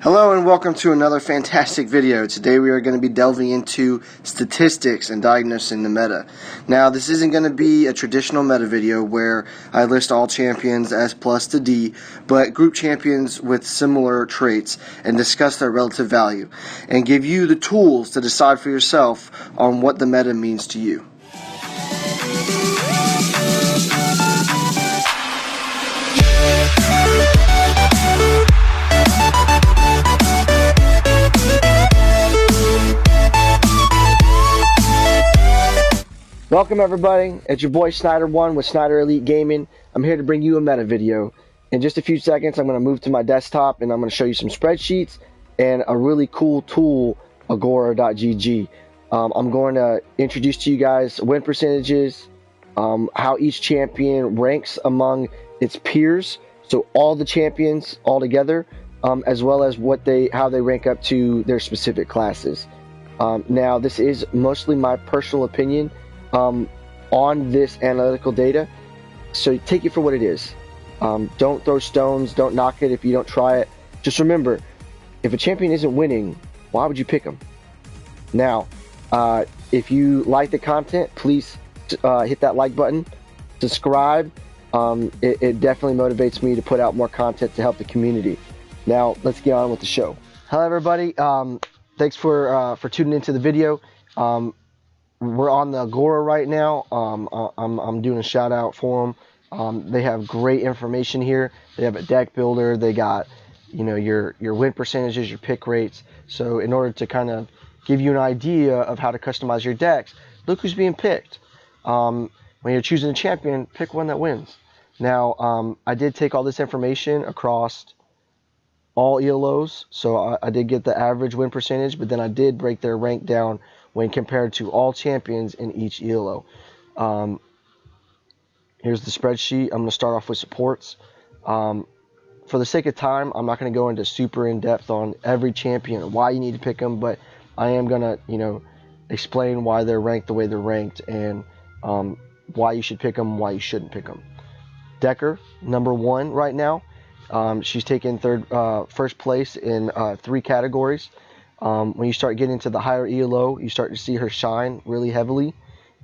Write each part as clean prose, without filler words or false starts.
Hello and welcome to another fantastic video. Today we are going to be delving into statistics and diagnosing the meta. Now this isn't going to be a traditional meta video where I list all champions S plus to D, but group champions with similar traits and discuss their relative value and give you the tools to decide for yourself on what the meta means to you. Welcome everybody, it's your boy Snyder1 with Snyder Elite Gaming. I'm here to bring you a meta video. In just a few seconds I'm going to move to my desktop and I'm going to show you some spreadsheets and a really cool tool, Agora.gg. I'm going to introduce to you guys win percentages, how each champion ranks among its peers, so all the champions all together, as well as how they rank up to their specific classes. Now this is mostly my personal opinion on this analytical data, so take it for what it is. Don't throw stones, don't knock it if you don't try it. Just remember, if a champion isn't winning, why would you pick them? Now, if you like the content, please hit that like button, subscribe. It definitely motivates me to put out more content to help the community. Now, let's get on with the show. Hello everybody, thanks for tuning into the video. We're on the Agora right now. I'm doing a shout out for them. They have great information here. They have a deck builder. They got, your win percentages, your pick rates. So in order to kind of give you an idea of how to customize your decks, look who's being picked. When you're choosing a champion, pick one that wins. Now, I did take all this information across all ELOs, so I did get the average win percentage, but then I did break their rank down when compared to all champions in each ELO. Here's the spreadsheet. I'm going to start off with supports. For the sake of time, I'm not going to go into super in-depth on every champion and why you need to pick them, but I am going to, explain why they're ranked the way they're ranked and why you should pick them and why you shouldn't pick them. Decker, number 1 right now. She's taken first place in 3 categories. When you start getting into the higher ELO, you start to see her shine really heavily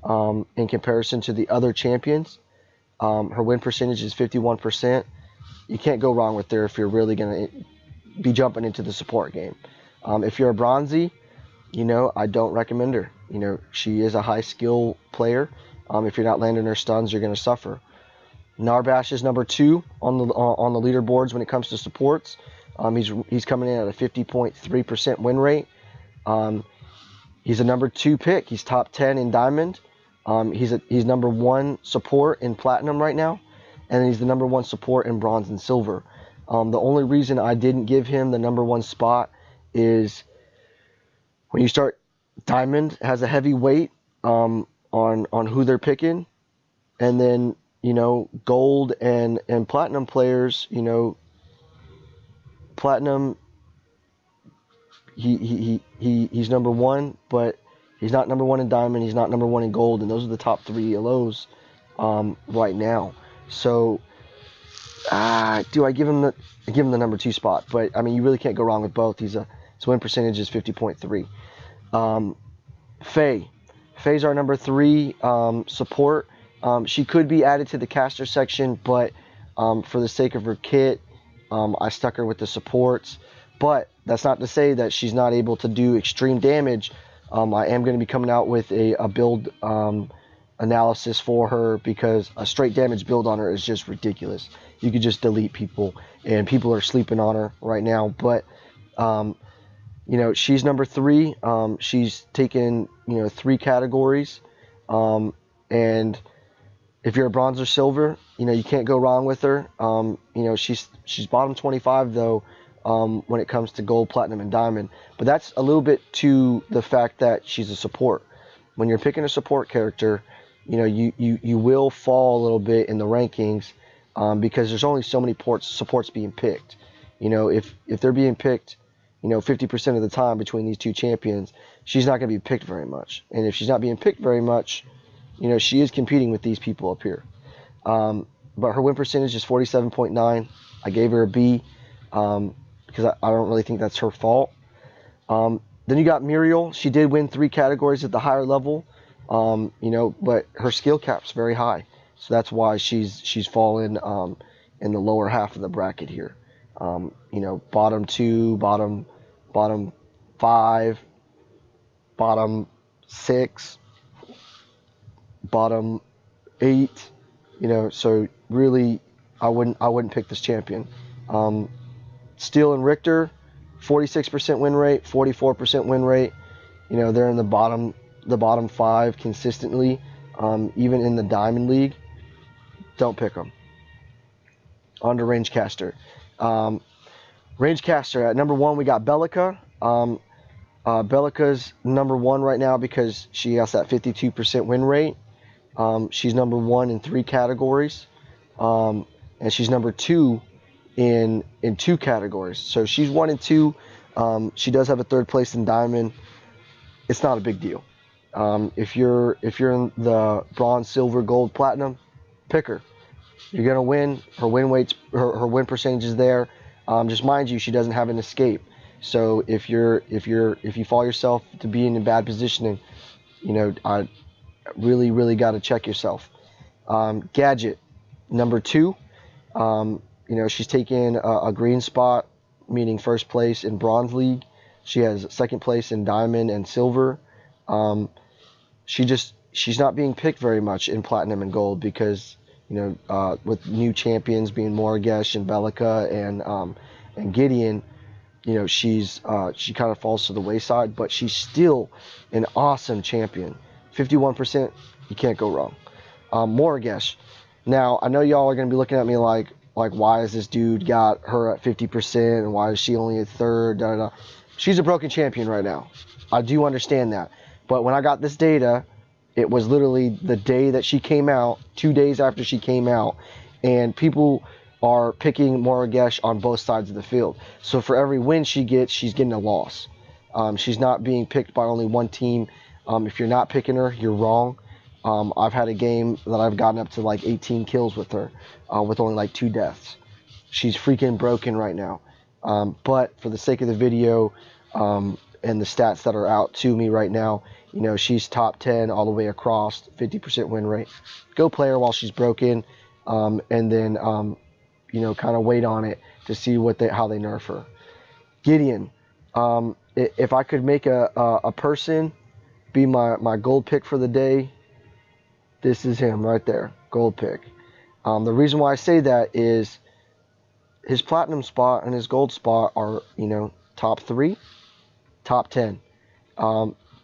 in comparison to the other champions. Her win percentage is 51%. You can't go wrong with her if you're really going to be jumping into the support game. If you're a bronzy, I don't recommend her. She is a high skill player. If you're not landing her stuns, you're going to suffer. Narbash is number 2 on the leaderboards when it comes to supports. He's coming in at a 50.3% win rate. He's a number 2 pick. He's top 10 in Diamond. He's number 1 support in Platinum right now, and he's the number 1 support in Bronze and Silver. The only reason I didn't give him the number 1 spot is when you start, Diamond has a heavy weight on who they're picking, and then Gold and Platinum players, Platinum, he's number 1, but he's not number 1 in Diamond, he's not number 1 in Gold, and those are the top 3 ELOs right now. So do I give him the number 2 spot? But I mean, you really can't go wrong with both. His win percentage is 50.3. Faye's our number 3 support. She could be added to the caster section, but for the sake of her kit, I stuck her with the supports. But that's not to say that she's not able to do extreme damage. I am going to be coming out with a build analysis for her, because a straight damage build on her is just ridiculous. You could just delete people, and people are sleeping on her right now. But she's number 3. She's taken 3 categories, and if you're a bronze or silver, you can't go wrong with her. She's bottom 25 though when it comes to gold, platinum, and diamond. But that's a little bit to the fact that she's a support. When you're picking a support character, you will fall a little bit in the rankings because there's only so many supports being picked. If they're being picked, 50% of the time between these 2 champions, she's not going to be picked very much. And if she's not being picked very much, she is competing with these people up here. But her win percentage is 47.9. I gave her a B. because I don't really think that's her fault. Then you got Muriel. She did win 3 categories at the higher level, but her skill cap's very high, so that's why she's fallen in the lower half of the bracket here. Bottom 2, bottom 5, bottom 6, bottom 8. So really, I wouldn't pick this champion. Steele and Richter, 46% win rate, 44% win rate. They're in the bottom 5 consistently, even in the Diamond League. Don't pick them. On to Rangecaster. Rangecaster, at number 1, we got Bellica. Bellica's number 1 right now because she has that 52% win rate. She's number 1 in 3 categories, and she's number 2 in 2 categories. So she's 1 and 2. She does have a 3rd place in Diamond. It's not a big deal. If you're in the bronze, silver, gold, platinum, pick her. You're gonna win. Her win percentage is there. Just mind you, she doesn't have an escape. So if you fall yourself to being in bad positioning, I really got to check yourself. Gadget, number 2. She's taken a green spot, meaning 1st place in Bronze League. She has 2nd place in Diamond and Silver. She's not being picked very much in Platinum and Gold because with new champions being Morgesh and Bellica and Gideon, she kind of falls to the wayside, but she's still an awesome champion. 51%, you can't go wrong. Morgesh. Now, I know y'all are going to be looking at me like, why is this dude got her at 50% and why is she only at 3rd? Da, da, da. She's a broken champion right now. I do understand that. But when I got this data, it was literally the day that she came out, 2 days after she came out, and people are picking Morgesh on both sides of the field. So for every win she gets, she's getting a loss. She's not being picked by only one team. If you're not picking her, you're wrong. I've had a game that I've gotten up to like 18 kills with her, with only like 2 deaths. She's freaking broken right now. But for the sake of the video and the stats that are out to me right now, she's top 10 all the way across, 50% win rate. Go play her while she's broken, and then kind of wait on it to see how they nerf her. Gideon, if I could make a person be my gold pick for the day, this is him right there, gold pick. The reason why I say that is his platinum spot and his gold spot are, top 3, top 10.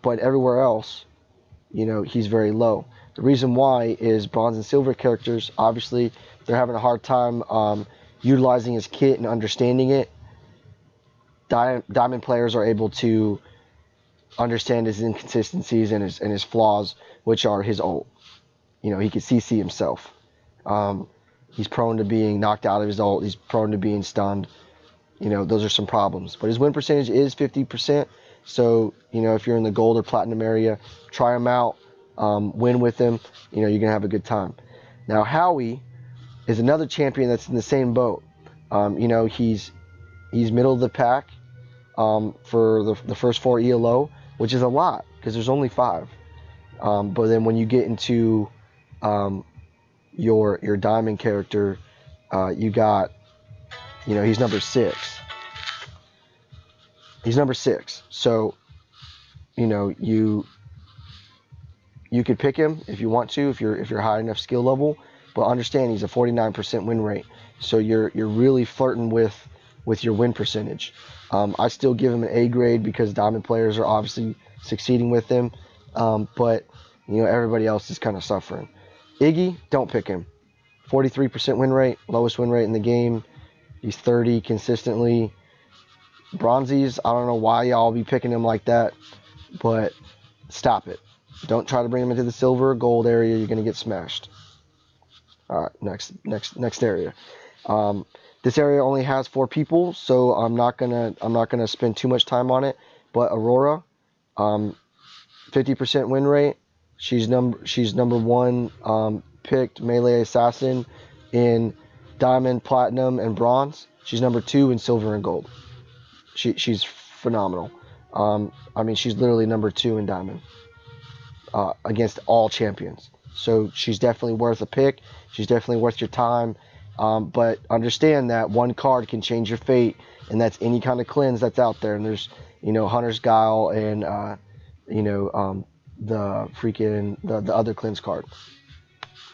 But everywhere else, he's very low. The reason why is bronze and silver characters, obviously, they're having a hard time utilizing his kit and understanding it. Diamond players are able to understand his inconsistencies and his flaws, which are his ult. He can CC himself. He's prone to being knocked out of his ult. He's prone to being stunned. Those are some problems. But his win percentage is 50%. So, if you're in the gold or platinum area, try him out, win with him. You're going to have a good time. Now, Howie is another champion that's in the same boat. He's middle of the pack for the first 4 ELO, which is a lot because there's only 5. But then when you get into your diamond character, you got, he's number 6. He's number 6. So, you could pick him if you want to, if you're high enough skill level. But understand he's a 49% win rate. So you're really flirting with your win percentage. I still give him an A grade because diamond players are obviously succeeding with him. But everybody else is kind of suffering. Iggy, don't pick him. 43% win rate, lowest win rate in the game. He's 30 consistently. Bronzies, I don't know why y'all be picking him like that, but stop it. Don't try to bring him into the silver or gold area. You're gonna get smashed. All right, next area. This area only has 4 people, so I'm not gonna spend too much time on it. But Aurora, 50% win rate. She's number 1 picked melee assassin in diamond, platinum, and bronze. She's number 2 in silver and gold. She's phenomenal. I mean, she's literally number 2 in Diamond against all champions. So she's definitely worth a pick. She's definitely worth your time. But understand that one card can change your fate, and that's any kind of cleanse that's out there. And there's, Hunter's Guile and, the freaking the other cleanse card.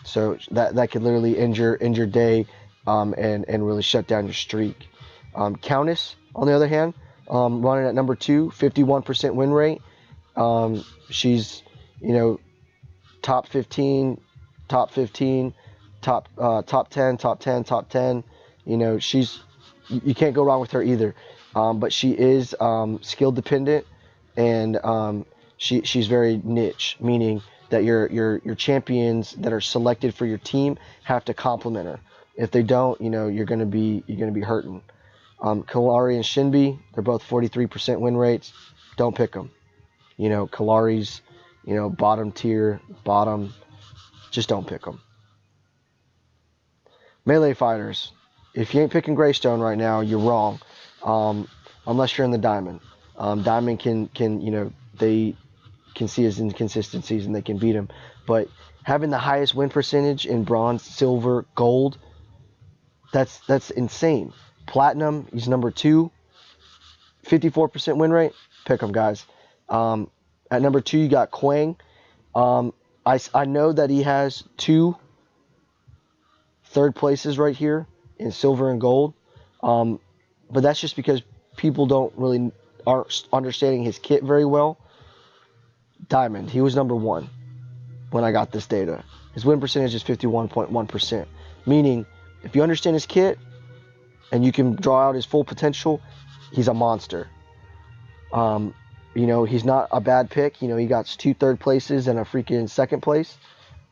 So that could literally end your day, and really shut down your streak. Countess, on the other hand, running at number 2, 51% win rate. She's, top 15, top 15, top 10, top 10, top 10. You can't go wrong with her either. But she is skill dependent, and she's very niche, meaning that your champions that are selected for your team have to complement her. If they don't, you're gonna be hurting. Kallari and Shinbi, they're both 43% win rates. Don't pick them. Kallari's, bottom tier, bottom. Just don't pick them. Melee fighters. If you ain't picking Greystone right now, you're wrong. Unless you're in the Diamond. Diamond can they can see his inconsistencies and they can beat him. But having the highest win percentage in Bronze, Silver, Gold, that's insane. Platinum, he's number 2. 54% win rate. Pick him, guys. At number 2, you got Quang. I know that he has 2 third places right here in Silver and Gold. But that's just because people aren't understanding his kit very well. Diamond, he was number 1 when I got this data. His win percentage is 51.1%. Meaning, if you understand his kit and you can draw out his full potential, he's a monster. He's not a bad pick. He got 2 third places and a freaking 2nd place.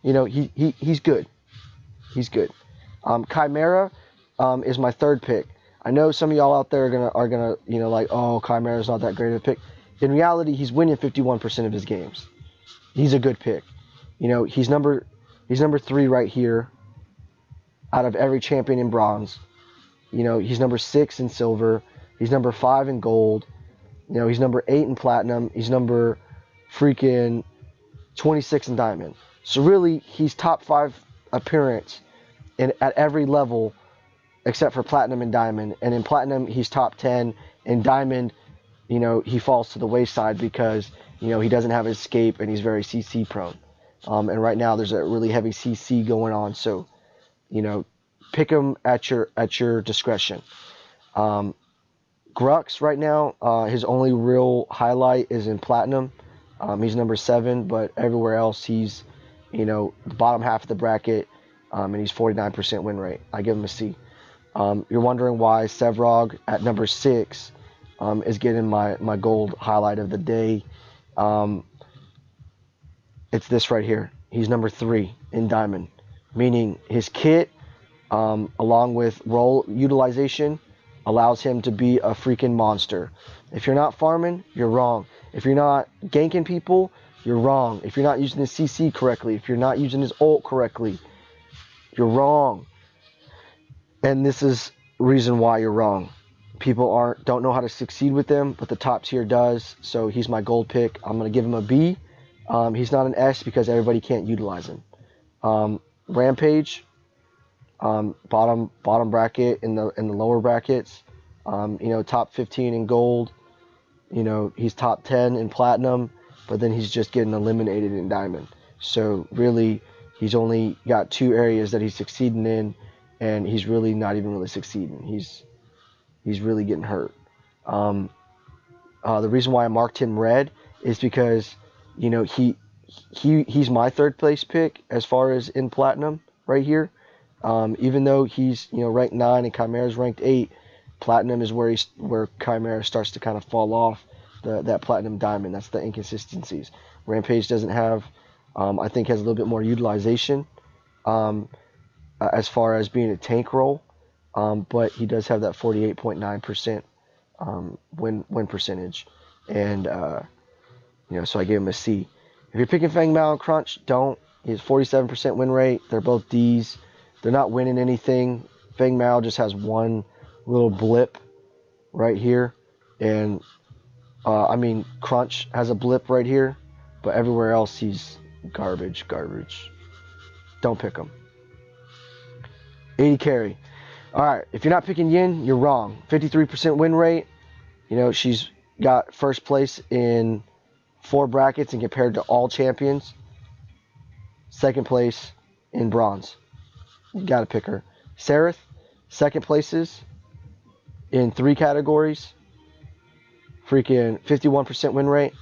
He's good. He's good. Chimera is my 3rd pick. I know some of y'all out there are gonna like, oh, Chimera's not that great of a pick. In reality, he's winning 51% of his games. He's a good pick. He's number 3 right here out of every champion in Bronze. He's number 6 in Silver. He's number 5 in Gold. He's number 8 in Platinum. He's number freaking 26 in Diamond. So really, he's top 5 appearance at every level except for Platinum and Diamond. And in Platinum, he's top 10. In Diamond, he falls to the wayside because, he doesn't have escape and he's very CC prone. And right now, there's a really heavy CC going on. So, pick him at your discretion. Grux right now, his only real highlight is in Platinum. He's number 7, but everywhere else he's, the bottom half of the bracket, and he's 49% win rate. I give him a C. You're wondering why Sevrog at number 6 is getting my gold highlight of the day. It's this right here. He's number 3 in Diamond, meaning his kit, along with role utilization, allows him to be a freaking monster. If you're not farming, you're wrong. If you're not ganking people, you're wrong. If you're not using his CC correctly, if you're not using his ult correctly, you're wrong. And this is the reason why you're wrong. People don't know how to succeed with him, but the top tier does. So he's my gold pick. I'm going to give him a B. He's not an S because everybody can't utilize him. Rampage, bottom bracket in the lower brackets. Top 15 in gold. He's top 10 in platinum, but then he's just getting eliminated in diamond. So really, he's only got 2 areas that he's succeeding in, and he's really not even really succeeding. He's really getting hurt. The reason why I marked him red is because, he's my 3rd place pick as far as in platinum right here. Even though he's ranked 9 and Chimera's ranked 8, platinum is where Chimera starts to kind of fall off that platinum diamond. That's the inconsistencies. Rampage doesn't have, I think, has a little bit more utilization as far as being a tank role, but he does have that 48.9% win percentage, and so I gave him a C. If you're picking Fang Mao and Crunch, don't. He has 47% win rate. They're both Ds. They're not winning anything. Fang Mao just has one little blip right here, And I mean, Crunch has a blip right here, but everywhere else he's garbage. Don't pick him. 80 carry. All right, if you're not picking Yin, you're wrong. 53% win rate. You know, she's got first place in 4 brackets and compared to all champions. Second place in bronze. You got to pick her. Sereth, second places in 3 categories. Freaking 51% win rate.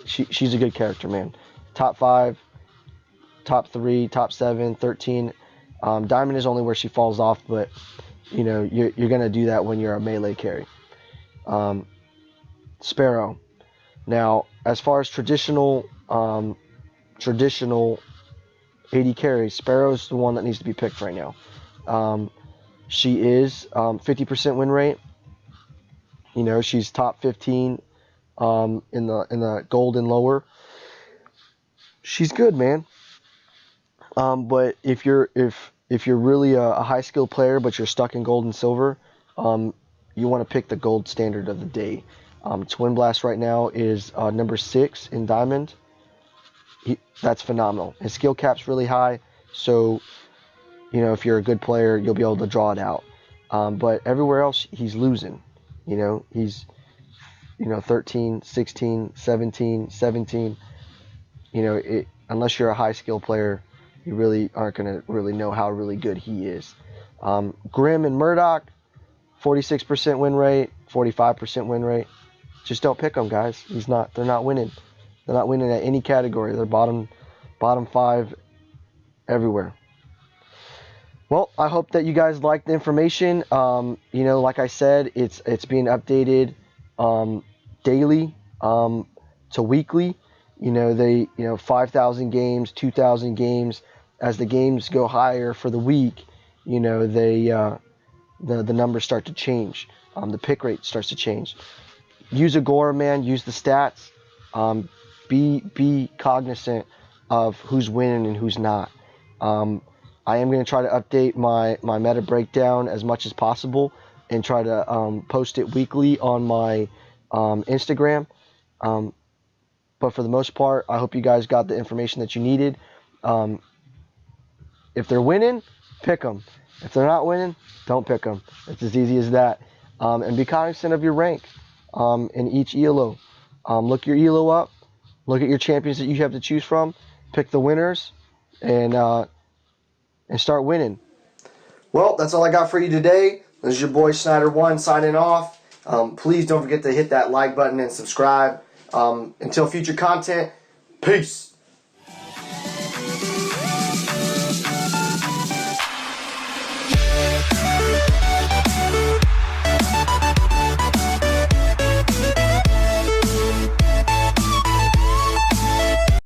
She's a good character, man. Top 5, top 3, top 7, 13. Diamond is only where she falls off, but you know you're gonna do that when you're a melee carry. Sparrow. Now, as far as traditional 80 carry, Sparrow's the one that needs to be picked right now. She is 50% win rate. You know, she's top 15 in the gold and lower. She's good, man. But if you're really a high skill player, but you're stuck in gold and silver, you want to pick the gold standard of the day. Twin Blast right now is number 6 in diamond. That's phenomenal. His skill cap's really high, so you know if you're a good player, you'll be able to draw it out. But everywhere else, he's losing. You know, he's 13, 16, 17, 17. You know, unless you're a high skill player, you really aren't going to really know how really good he is. Grim and Murdoch, 46% win rate, 45% win rate. Just don't pick them, guys. They're not winning. They're not winning at any category. They're bottom 5 everywhere. Well, I hope that you guys liked the information. You know, like I said, it's being updated daily to weekly. You know, 5,000 games, 2,000 games. As the games go higher for the week, you know, the numbers start to change. The pick rate starts to change. Use Agora, man. Use the stats. Be cognizant of who's winning and who's not. I am going to try to update my meta breakdown as much as possible and try to post it weekly on my Instagram. But for the most part, I hope you guys got the information that you needed. If they're winning, pick them. If they're not winning, don't pick them. It's as easy as that. And be cognizant of your rank in each ELO. Look your ELO up. Look at your champions that you have to choose from. Pick the winners and start winning. Well, that's all I got for you today. This is your boy Snyder1 signing off. Please don't forget to hit that like button and subscribe. Until future content, peace.